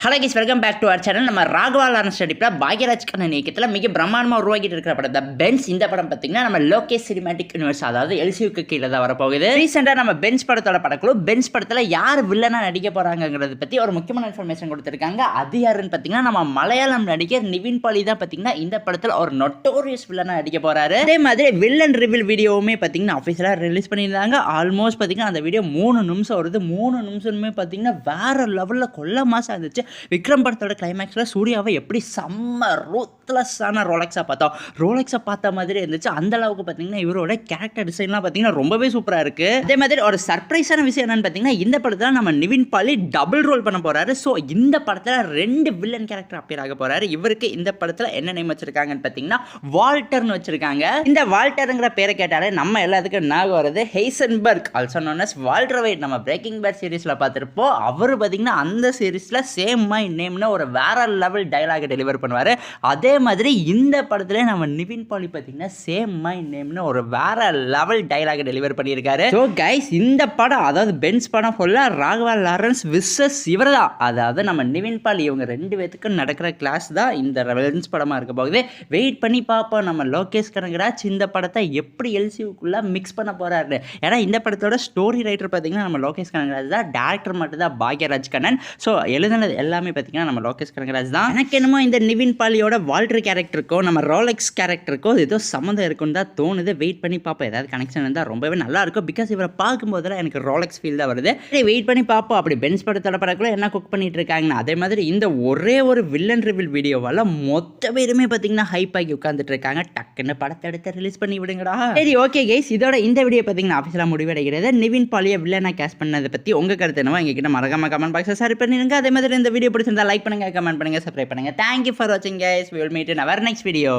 Hello guys, welcome back to our channel. நம்ம Raghava Lawrence நடிப்பில் பாக்யராஜ் கண்ணன் இயக்கத்தில் மிக பிரம்மாண்டமாக உருவாக்கிட்டு இருக்கிற படம் த பென்ஸ். இந்த படம் பார்த்தீங்கன்னா நம்ம லோகேஷ் சினிமேட்டிக் யூனிவர்ஸ், அதாவது எல்சியூக்கு கீழே தான் வரப்போகுது. ரீசெண்டாக நம்ம பென்ஸ் படத்தோட படக்குழு பென்ஸ் படத்தில் யார் வில்லனாக நடிக்க போகிறாங்கிறத பற்றி ஒரு முக்கியமான இன்ஃபர்மேஷன் கொடுத்துருக்காங்க. அது யாருன்னு பார்த்தீங்கன்னா நம்ம மலையாளம் நடிகர் நிவின் பாலி தான் பார்த்தீங்கன்னா இந்த படத்தில் ஒரு நொட்டோரியஸ் வில்லனாக நடிக்க போகிறாரு. அதே மாதிரி வில்லன் ரிவீல் வீடியோவுமே பார்த்தீங்கன்னா அஃபிஷியலாக ரிலீஸ் பண்ணியிருந்தாங்க. ஆல்மோஸ்ட் பார்த்தீங்கன்னா அந்த வீடியோ 3 நிமிஷம் வருது. 3 நிமிஷமே பார்த்தீங்கன்னா வேற லெவலில் கொள்ள மாசம் இருந்துச்சு. விக்ரம் படத்தோட கிளைமேக்ஸில் சூர்யாவை எப்படி செம்ம ரூத்லெஸ்ஸான ரோலெக்ஸாக பார்த்தோம், ரோலெக்ஸை பார்த்த மாதிரி இருந்துச்சு. அந்த அளவுக்கு பார்த்தீங்கன்னா இவரோட கேரக்டர் டிசைன்லாம் பார்த்தீங்கன்னா ரொம்பவே சூப்பராக இருக்குது. அதே மாதிரி ஒரு சர்ப்ரைஸான விஷயம் என்னன்னு பார்த்தீங்கன்னா இந்த படத்தில் நம்ம நிவின் பாலி டபுள் ரோல் பண்ண போகிறாரு. ஸோ இந்த படத்தில் 2 வில்லன் கேரக்டர் அப்பியர் ஆக போகிறாரு. இவருக்கு இந்த படத்தில் என்ன நேம் வச்சிருக்காங்கன்னு பார்த்தீங்கன்னா வால்டர்னு வச்சிருக்காங்க. இந்த வால்டருங்கிற பேரை கேட்டாலே நம்ம எல்லாத்துக்கும் ஞாபகம் வருது Heisenberg, also known as Walter White. நம்ம பிரேக்கிங் பேட் சீரிஸில் பார்த்துருப்போம். அவர் பார்த்தீங்கன்னா அந்த சீரிஸில் சேம் மை நேம்னு ஒரு வேற லெவல் டைலாக் டெலிவர் பண்ணுவார். அதே மாதிரி இந்த படத்துல நம்ம நிவின் பாலி பார்த்தீங்கன்னா சேம் மை நேம்னு ஒரு வேற லெவல் டைலாக் டெலிவர் பண்ணியிருக்காரு. ஸோ கைஸ், இந்த படம் அதாவது பென்ஸ் படம் ஃபுல்லாக ராகவா லாரன்ஸ் விசஸ் இவர் தான், அதாவது நம்ம நிவின் பாலி இவங்க 2 பேத்துக்கும் நடக்கிற கிளாஸ் தான் இந்த பென்ஸ் படமாக இருக்க போகுது. வெயிட் பண்ணி பார்ப்போம் நம்ம லோகேஷ் கனகராஜ் இந்த படத்தை எப்படி எல்சியூக்குள்ளே மிக்ஸ் பண்ண போகிறாரு. ஏன்னா இந்த படத்தோட ஸ்டோரி ரைட்டர் பார்த்தீங்கன்னா நம்ம லோகேஷ் கனகராஜ் தான், டேரக்டர் மட்டும் தான் பாக்யராஜ் கண்ணன். ஸோ எழுதுனது எல்லாமே பார்த்தீங்கன்னா நம்ம லோகேஷ் கனகராஜ் தான். எனக்கு என்னமோ இந்த நிவின் பாலியோட வால்டர் கேரக்டருக்கோ நம்ம ரோலெக்ஸ் கேரக்டருக்கோ ஏதோ சம்மந்தம் இருக்குன்னு தான் தோணுது. வெயிட் பண்ணி பார்ப்போம், ஏதாவது கனெக்ஷன் இருந்தால் ரொம்பவே நல்லா இருக்கும். பிகாஸ் இவரை பார்க்கும்போதெல்லாம் எனக்கு ரோலெக்ஸ் ஃபீல் தான் வருது. வெயிட் பண்ணி பார்ப்போம் அப்படி பென்ஸ் படத்தோட படக்குள்ள என்ன குக் பண்ணிட்டு இருக்காங்கன்னு. அதே மாதிரி இந்த ஒரே ஒரு வில்லன் ரிவீல் வீடியோவால் மொத்த பேருமே பார்த்தீங்கன்னா ஹைப் ஆகி உட்காந்துட்டு இருக்காங்க. டக்குன்னு படத்தை எடுத்து ரிலீஸ் பண்ணி விடுங்கடா. சரி, ஓகே கைஸ், இதோட இந்த வீடியோ பார்த்தீங்கன்னா ஆஃபீஸில் முடிவடைகிறது. நிவின் பாலியை வில்லனா கேஸ்ட் பண்ணதை பற்றி உங்கள் கருத்து என்னவோ எங்ககிட்ட மறக்காம கமெண்ட் பாக்ஸில் ஷேர் பண்ணிருங்க. அதே மாதிரி இந்த வீடியோ பிடிச்சிருந்தா லைக் பண்ணுங்க, கமெண்ட் பண்ணுங்க, சப்ஸ்கிரைப் பண்ணுங்க. Thank you for watching guys. We will meet in our next video.